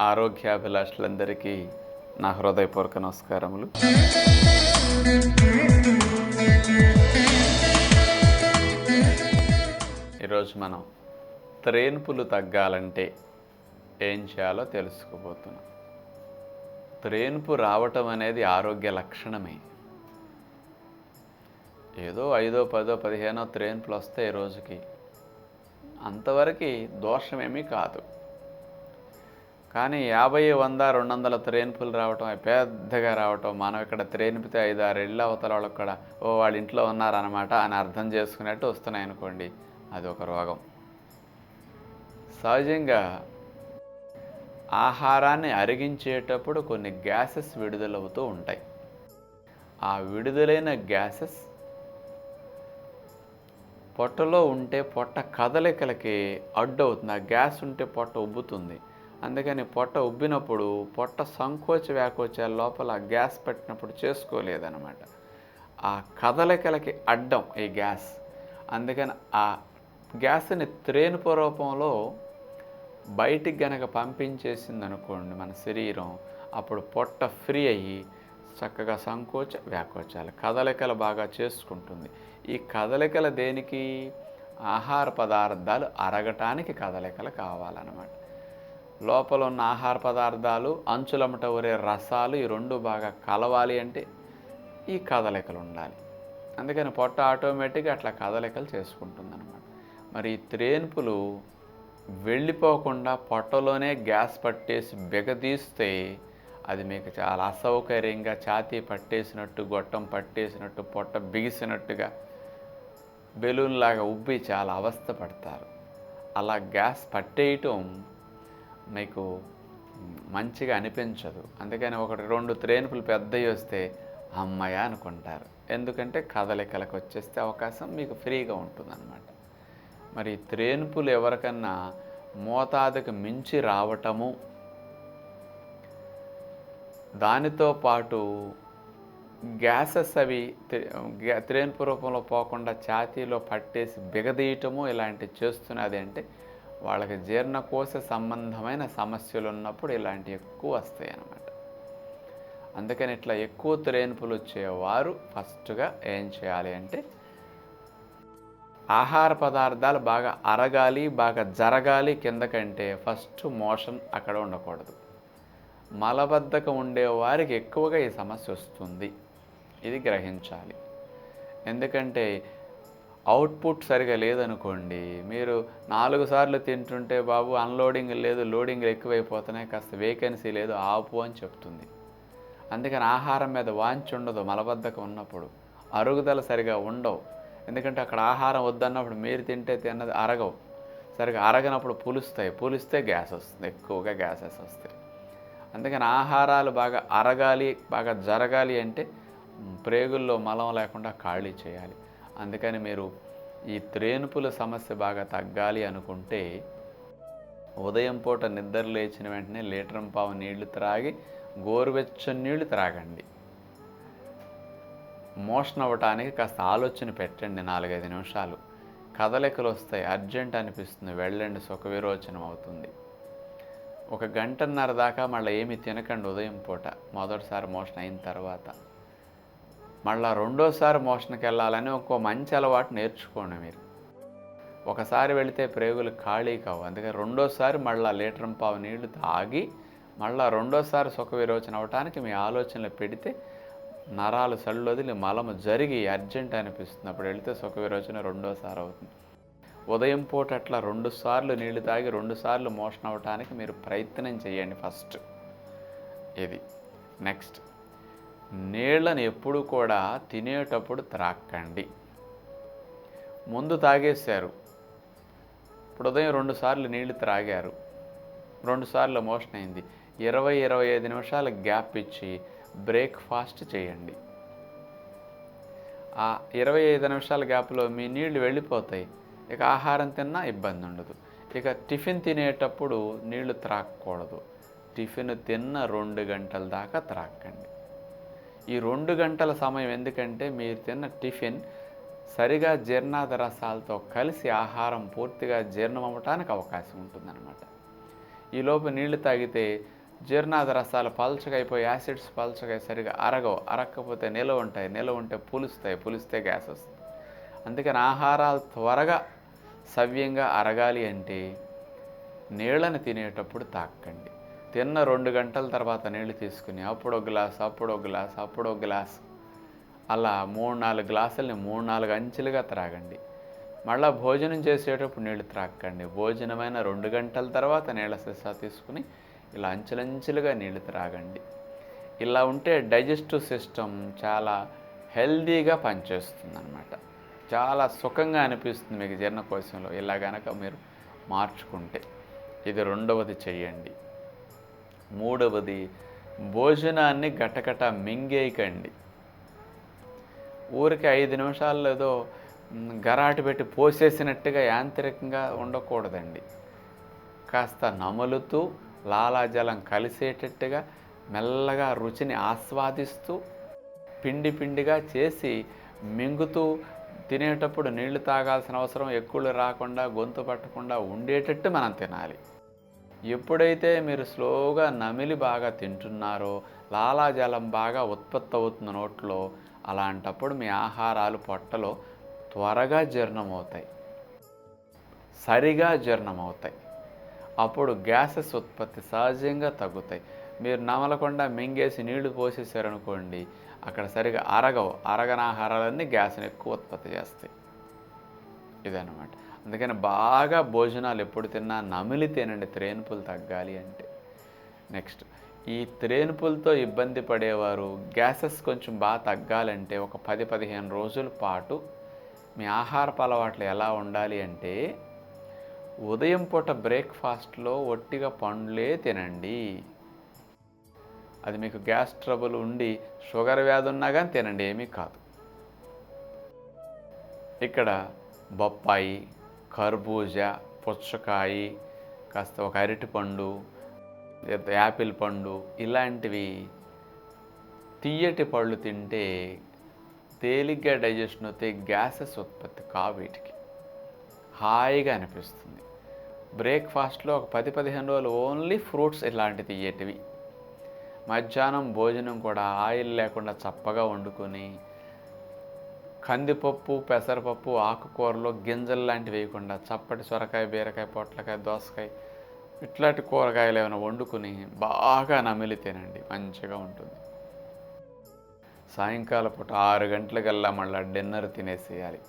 ఆరోగ్యాభిలాషులందరికీ నా హృదయపూర్వక నమస్కారములు. ఈరోజు మనం త్రేన్పులు తగ్గాలంటే ఏం చేయాలో తెలుసుకోబోతున్నాం. త్రేన్పు రావటం అనేది ఆరోగ్య లక్షణమే. ఏదో 5, 10, 15 త్రేన్పులు వస్తాయి రోజుకి, అంతవరకు దోషమేమీ కాదు. కానీ 50, 100, 200 త్రేన్పులు రావటం, పెద్దగా రావటం, మనం ఇక్కడ త్రేన్పితే 5, 6 ఇళ్ళ అవతల వాళ్ళకి కూడా వాళ్ళ ఇంట్లో ఉన్నారన్నమాట అని అర్థం చేసుకున్నట్టు వస్తున్నాయి అనుకోండి, అది ఒక రోగం. సహజంగా ఆహారాన్ని అరిగించేటప్పుడు కొన్ని గ్యాసెస్ విడుదలవుతూ ఉంటాయి. ఆ విడుదలైన గ్యాసెస్ పొట్టలో ఉంటే పొట్ట కదలికలకి అడ్డవుతుంది. ఆ గ్యాస్ ఉంటే పొట్ట ఉబ్బుతుంది. అందుకని పొట్ట ఉబ్బినప్పుడు పొట్ట సంకోచ వ్యాకోచాల లోపల గ్యాస్ పెట్టినప్పుడు చేసుకోలేదన్నమాట. ఆ కదలికలకి అడ్డం ఈ గ్యాస్. అందుకని ఆ గ్యాస్ని త్రేన్పు రూపంలో బయటికి గనక పంపించేసింది అనుకోండి మన శరీరం, అప్పుడు పొట్ట ఫ్రీ అయ్యి చక్కగా సంకోచ వ్యాకోచాలు కదలికలు బాగా చేసుకుంటుంది. ఈ కదలికలు దేనికి? ఆహార పదార్థాలు అరగటానికి కదలికలు కావాలన్నమాట. లోపల ఉన్న ఆహార పదార్థాలు, అంచులమట ఊరే రసాలు, ఈ రెండు బాగా కలవాలి అంటే ఈ కదలికలు ఉండాలి. అందుకని పొట్ట ఆటోమేటిక్గా అట్లా కదలికలు చేసుకుంటుందన్నమాట. మరి ఈ త్రేన్పులు వెళ్ళిపోకుండా పొట్టలోనే గ్యాస్ పట్టేసి బిగదీస్తే అది మీకు చాలా అసౌకర్యంగా, ఛాతీ పట్టేసినట్టు, గొట్టం పట్టేసినట్టు, పొట్ట బిగిసినట్టుగా, బెలూన్లాగా ఉబ్బి చాలా అవస్థ పడతారు. అలా గ్యాస్ పట్టేయటం మీకు మంచిగా అనిపించదు. అందుకని 1, 2 త్రేన్పులు పెద్దవి వస్తే అమ్మయ్య అనుకుంటారు. ఎందుకంటే కదలికలకు వచ్చేస్తే అవకాశం మీకు ఫ్రీగా ఉంటుందన్నమాట. మరి త్రేన్పులు ఎవరికన్నా మోతాదుకు మించి రావటము, దానితో పాటు గ్యాసెస్ అవి త్రేన్పు రూపంలో పోకుండా ఛాతీలో పట్టేసి బిగదీయటము ఇలాంటివి చేస్తున్నది అంటే వాళ్ళకి జీర్ణకోశ సంబంధమైన సమస్యలు ఉన్నప్పుడు ఇలాంటివి ఎక్కువ వస్తాయి అన్నమాట. అందుకని ఇట్లా ఎక్కువ త్రేన్పులు వచ్చేవారు ఫస్ట్గా ఏం చేయాలి అంటే, ఆహార పదార్థాలు బాగా అరగాలి, బాగా జరగాలి కిందకంటే ఫస్ట్ మోషన్ అక్కడ ఉండకూడదు. మలబద్ధకం ఉండేవారికి ఎక్కువగా ఈ సమస్య వస్తుంది. ఇది గ్రహించాలి. ఎందుకంటే అవుట్పుట్ సరిగా లేదనుకోండి, మీరు 4 సార్లు తింటుంటే బాబు అన్లోడింగ్ లేదు, లోడింగ్ ఎక్కువైపోతున్నాయి, కాస్త వేకెన్సీ లేదు, ఆపు అని చెప్తుంది. అందుకని ఆహారం మీద వాంఛ ఉండదు. మలబద్ధకం ఉన్నప్పుడు అరుగుదల సరిగా ఉండవు. ఎందుకంటే అక్కడ ఆహారం వద్దన్నప్పుడు మీరు తిన్నది అరగవు. సరిగా అరగనప్పుడు పులిస్తే గ్యాస్ వస్తుంది, ఎక్కువగా గ్యాసెస్ వస్తాయి. అందుకని ఆహారాలు బాగా అరగాలి, బాగా జరగాలి అంటే ప్రేగుల్లో మలం లేకుండా ఖాళీ చేయాలి. అందుకని మీరు ఈ త్రేన్పుల సమస్య బాగా తగ్గాలి అనుకుంటే ఉదయం పూట నిద్ర లేచిన వెంటనే 1.5 లీటర్ నీళ్లు త్రాగి, గోరువెచ్చని నీళ్లు త్రాగండి. మోషన్ అవ్వటానికి కాస్త ఆలోచన పెట్టండి. 4-5 నిమిషాలు కదలికలు వస్తాయి, అర్జెంట్ అనిపిస్తుంది, వెళ్ళండి, సుఖ విరోచనం అవుతుంది. 1 గంటన్నర దాకా మళ్ళీ ఏమి తినకండి ఉదయం పూట, మొదటిసారి మోషన్ అయిన తర్వాత. మళ్ళీ రెండోసారి మోషన్కి వెళ్ళాలని ఒక మంచి అలవాటు నేర్చుకోండి మీరు. ఒకసారి వెళితే ప్రేగులు ఖాళీ కావు. అందుకని రెండోసారి మళ్ళీ 1.5 లీటర్ నీళ్లు తాగి మళ్ళీ రెండోసారి సుఖ విరోచన అవటానికి మీ ఆలోచనలు పెడితే నరాలు సళ్ళొదిలి మలము జరిగి అర్జెంట్ అనిపిస్తుంది. అప్పుడు వెళితే సుఖ విరోచన రెండోసారి అవుతుంది. ఉదయం పూట అట్లా 2 సార్లు నీళ్లు తాగి 2 సార్లు మోషన్ అవటానికి మీరు ప్రయత్నం చేయండి ఫస్ట్. ఇది నెక్స్ట్, నీళ్ళని ఎప్పుడు కూడా తినేటప్పుడు త్రాక్కండి. ముందు తాగేశారు, ఇప్పుడు ఉదయం 2 సార్లు నీళ్లు త్రాగారు, 2 సార్లు మోషన్ అయింది, 20-25 నిమిషాల గ్యాప్ ఇచ్చి బ్రేక్ఫాస్ట్ చేయండి. ఆ 25 నిమిషాల గ్యాప్లో మీ నీళ్లు వెళ్ళిపోతాయి. ఇక ఆహారం తిన్నా ఇబ్బంది ఉండదు. ఇక టిఫిన్ తినేటప్పుడు నీళ్లు త్రాగకూడదు. టిఫిన్ తిన్న 2 గంటల దాకా త్రాగండి. ఈ 2 గంటల సమయం ఎందుకంటే మీరు తిన్న టిఫిన్ సరిగా జీర్ణాద రసాలతో కలిసి ఆహారం పూర్తిగా జీర్ణమవ్వటానికి అవకాశం ఉంటుందన్నమాట. ఈలోపు నీళ్లు తాగితే జీర్ణాద రసాలు పల్చగా అయిపోయి యాసిడ్స్ పల్చగా సరిగా అరగవు, అరగకపోతే నిలవ ఉంటాయి, నిలవ ఉంటే పులుస్తాయి, పులిస్తే గ్యాస్ వస్తుంది. అందుకని ఆహారాలు త్వరగా సవ్యంగా అరగాలి అంటే నీళ్ళని తినేటప్పుడు తాకండి. తిన్న 2 గంటల తర్వాత నీళ్లు తీసుకుని అప్పుడో గ్లాస్, అప్పుడో గ్లాస్, అప్పుడో గ్లాస్, అలా 3-4 గ్లాసులని 3-4 అంచెలుగా త్రాగండి. మళ్ళీ భోజనం చేసేటప్పుడు నీళ్లు త్రాగండి. భోజనమైన 2 గంటల తర్వాత నీళ్ళ సీసా తీసుకుని ఇలా అంచెలంచెలుగా నీళ్లు త్రాగండి. ఇలా ఉంటే డైజెస్టివ్ సిస్టమ్ చాలా హెల్దీగా పనిచేస్తుంది అన్నమాట. చాలా సుఖంగా అనిపిస్తుంది మీకు జీర్ణకోశంలో ఇలా గనక మీరు మార్చుకుంటే. ఇది రెండవది చెయ్యండి. మూడవది, భోజనాన్ని గటగట మింగేయకండి. ఊరికి 5 నిమిషాల్లో ఏదో గరాటు పెట్టి పోసేసినట్టుగా యాంత్రికంగా ఉండకూడదండి. కాస్త నములుతూ లాలాజలం కలిసేటట్టుగా మెల్లగా రుచిని ఆస్వాదిస్తూ పిండి పిండిగా చేసి మింగుతూ తినేటప్పుడు నీళ్లు తాగాల్సిన అవసరం ఎక్కువ రాకుండా గొంతు పట్టకుండా ఉండేటట్టు మనం తినాలి. ఎప్పుడైతే మీరు స్లోగా నమిలి బాగా తింటున్నారో లాలాజలం బాగా ఉత్పత్తి అవుతుంది నోట్లో, అలాంటప్పుడు మీ ఆహారాలు పొట్టలో త్వరగా జీర్ణమవుతాయి, సరిగా జీర్ణమవుతాయి. అప్పుడు గ్యాసెస్ ఉత్పత్తి సహజంగా తగ్గుతాయి. మీరు నమలకుండా మింగేసి నీళ్లు పోసేసారనుకోండి, అక్కడ సరిగా అరగవు. అరగని ఆహారాలన్నీ గ్యాస్ని ఎక్కువ ఉత్పత్తి చేస్తాయి. ఇదన్నమాట. అందుకని బాగా భోజనాలు ఎప్పుడు తిన్నా నమిలి తినండి త్రేన్పులు తగ్గాలి అంటే. నెక్స్ట్, ఈ త్రేన్పులతో ఇబ్బంది పడేవారు గ్యాసెస్ కొంచెం బాగా తగ్గాలంటే ఒక 10-15 రోజుల పాటు మీ ఆహారపు అలవాట్లు ఎలా ఉండాలి అంటే, ఉదయం పూట బ్రేక్ఫాస్ట్లో ఒట్టిగా పండ్లే తినండి. అది మీకు గ్యాస్ ట్రబుల్ ఉండి షుగర్ వ్యాధి ఉన్నా కానీ తినండి, ఏమీ కాదు. ఇక్కడ బొప్పాయి, కర్బూజా, పుచ్చకాయ, కాస్త ఒక అరటిపండు, యాపిల్ పండు, ఇలాంటివి తియ్యటి పళ్ళు తింటే తేలిగ్గా డైజెషన్ అవుతాయి, గ్యాసెస్ ఉత్పత్తి కావు, వీటికి హాయిగా అనిపిస్తుంది. బ్రేక్ఫాస్ట్లో ఒక 10-15 రోజులు ఓన్లీ ఫ్రూట్స్ ఇలాంటి తియ్యటివి. మధ్యాహ్నం భోజనం కూడా ఆయిల్ లేకుండా చప్పగా వండుకొని కందిపప్పు, పెసరపప్పు, ఆకుకూరలో గింజలు లాంటివి వేయకుండా చప్పటి సొరకాయ, బీరకాయ, పొట్లకాయ, దోసకాయ ఇట్లాంటి కూరగాయలు ఏమైనా వండుకుని బాగా నమిలి తినండి, మంచిగా ఉంటుంది. సాయంకాలం పూట 6 గంటలకల్లా మళ్ళీ డిన్నర్ తినేసేయాలి.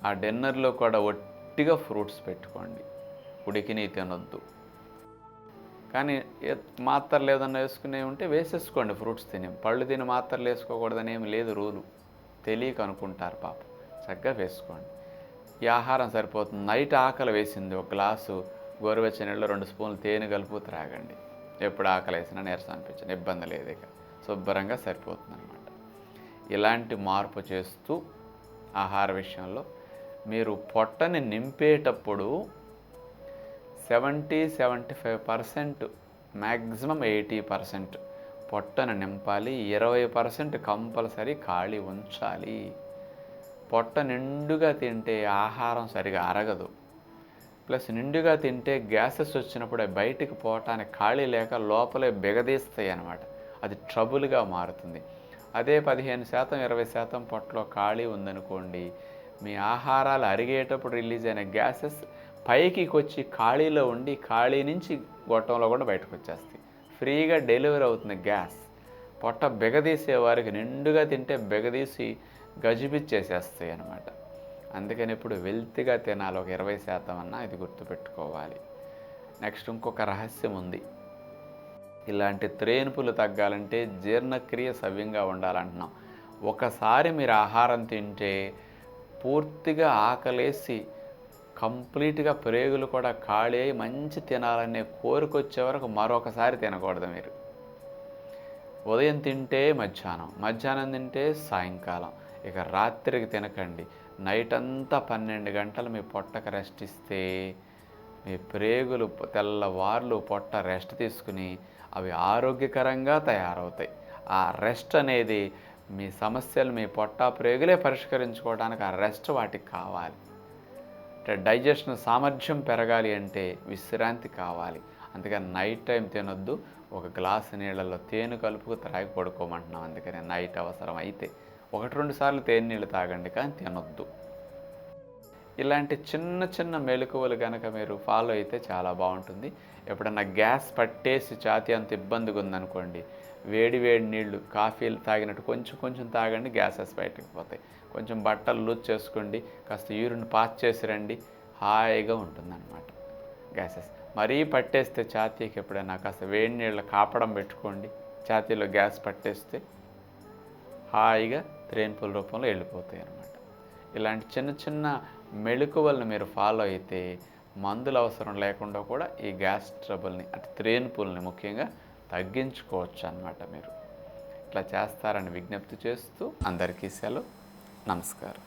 ఆ డిన్నర్లో కూడా ఒట్టిగా ఫ్రూట్స్ పెట్టుకోండి, ఉడికిని తినొద్దు. కానీ మాత్రలు ఏదన్నా వేసుకునేవి ఉంటే వేసేసుకోండి, ఫ్రూట్స్ తిని. పళ్ళు తిని మాత్రలు వేసుకోకూడదని ఏమి లేదు రూలు, తెలియక అనుకుంటారు పాపం. చక్కగా వేసుకోండి. ఈ ఆహారం సరిపోతుంది. నైట్ ఆకలి వేసింది, ఒక గ్లాసు గోరువెచ్చని నీళ్ళలో 2 స్పూన్లు తేనె కలుపు త్రాగండి. ఎప్పుడు ఆకలి వేసినా నీరసం అనిపించిన ఇబ్బంది లేదు, ఇక శుభ్రంగా సరిపోతుంది అనమాట. ఇలాంటి మార్పు చేస్తూ ఆహార విషయంలో మీరు పొట్టని నింపేటప్పుడు 70-75%, మ్యాక్సిమం 80% పొట్టను నింపాలి. 20% కంపల్సరీ ఖాళీ ఉంచాలి. పొట్ట నిండుగా తింటే ఆహారం సరిగా అరగదు. ప్లస్ నిండుగా తింటే గ్యాసెస్ వచ్చినప్పుడు బయటికి పోవటానికి ఖాళీ లేక లోపలే బిగదీస్తాయి అన్నమాట. అది ట్రబుల్గా మారుతుంది. అదే 15%, 20% పొట్టలో ఖాళీ ఉందనుకోండి, మీ ఆహారాలు అరిగేటప్పుడు రిలీజ్ అయిన గ్యాసెస్ పైకి వచ్చి ఖాళీలో ఉండి ఖాళీ నుంచి గొట్టంలో కూడా బయటకు వచ్చేస్తాయి. ఫ్రీగా డెలివరీ అవుతుంది గ్యాస్. పొట్ట బిగదీసే వారికి నిండుగా తింటే బిగదీసి గజిబిచ్చేసేస్తాయి అన్నమాట. అందుకని ఇప్పుడు వెల్తిగా తినాలి, ఒక 20% అన్నా, ఇది గుర్తుపెట్టుకోవాలి. నెక్స్ట్ ఇంకొక రహస్యం ఉంది. ఇలాంటి త్రేన్పులు తగ్గాలంటే జీర్ణక్రియ సవ్యంగా ఉండాలంటున్నాం. ఒకసారి మీరు ఆహారం తింటే పూర్తిగా ఆకలేసి కంప్లీట్గా ప్రేగులు కూడా ఖాళీ అయి మంచి తినాలనే కోరికొచ్చే వరకు మరొకసారి తినకూడదు మీరు. ఉదయం తింటే మధ్యాహ్నం, మధ్యాహ్నం తింటే సాయంకాలం, ఇక రాత్రికి తినకండి. నైట్ అంతా 12 గంటలు మీ పొట్టకు రెస్ట్ ఇస్తే మీ ప్రేగులు తెల్లవార్లు పొట్ట రెస్ట్ తీసుకుని అవి ఆరోగ్యకరంగా తయారవుతాయి. ఆ రెస్ట్ అనేది మీ సమస్యలు మీ పొట్ట ప్రేగులే పరిష్కరించుకోవడానికి ఆ రెస్ట్ వాటికి కావాలి. అంటే డైజెషన్ సామర్థ్యం పెరగాలి అంటే విశ్రాంతి కావాలి. అందుకని నైట్ టైం తినొద్దు. ఒక గ్లాసు నీళ్ళల్లో తేనె కలుపుకు త్రాగి పడుకోమంటున్నాం. అందుకని నైట్ అవసరం అయితే 1-2 సార్లు తేనె నీళ్ళు తాగండి, కానీ తినొద్దు. ఇలాంటి చిన్న చిన్న మెలకువలు కనుక మీరు ఫాలో అయితే చాలా బాగుంటుంది. ఎప్పుడన్నా గ్యాస్ పట్టేసి ఛాతీ అంత ఇబ్బందిగా ఉందనుకోండి, వేడి వేడి నీళ్ళు కాఫీలు తాగినట్టు కొంచెం కొంచెం తాగండి, గ్యాసెస్ బయటకు పోతాయి. కొంచెం బట్టలు లూజ్ చేసుకోండి, కాస్త యూరిన్ పాస్ చేసి రండి, హాయిగా ఉంటుందన్నమాట గ్యాసెస్. మరీ పట్టేస్తే ఛాతీకి ఎప్పుడైనా కాస్త వేడి నీళ్ళ కాపడం పెట్టుకోండి. ఛాతీలో గ్యాస్ పట్టేస్తే హాయిగా త్రేన్పుల రూపంలో వెళ్ళిపోతాయి అన్నమాట. ఇలాంటి చిన్న చిన్న మెళకువలను మీరు ఫాలో అయితే మందులు అవసరం లేకుండా కూడా ఈ గ్యాస్ ట్రబుల్ని, అంటే త్రేన్పుల్ని ముఖ్యంగా తగ్గించుకోవచ్చు అన్నమాట. మీరు ఇట్లా చేస్తారని విజ్ఞప్తి చేస్తూ అందరికీ సెలవు. నమస్కారం.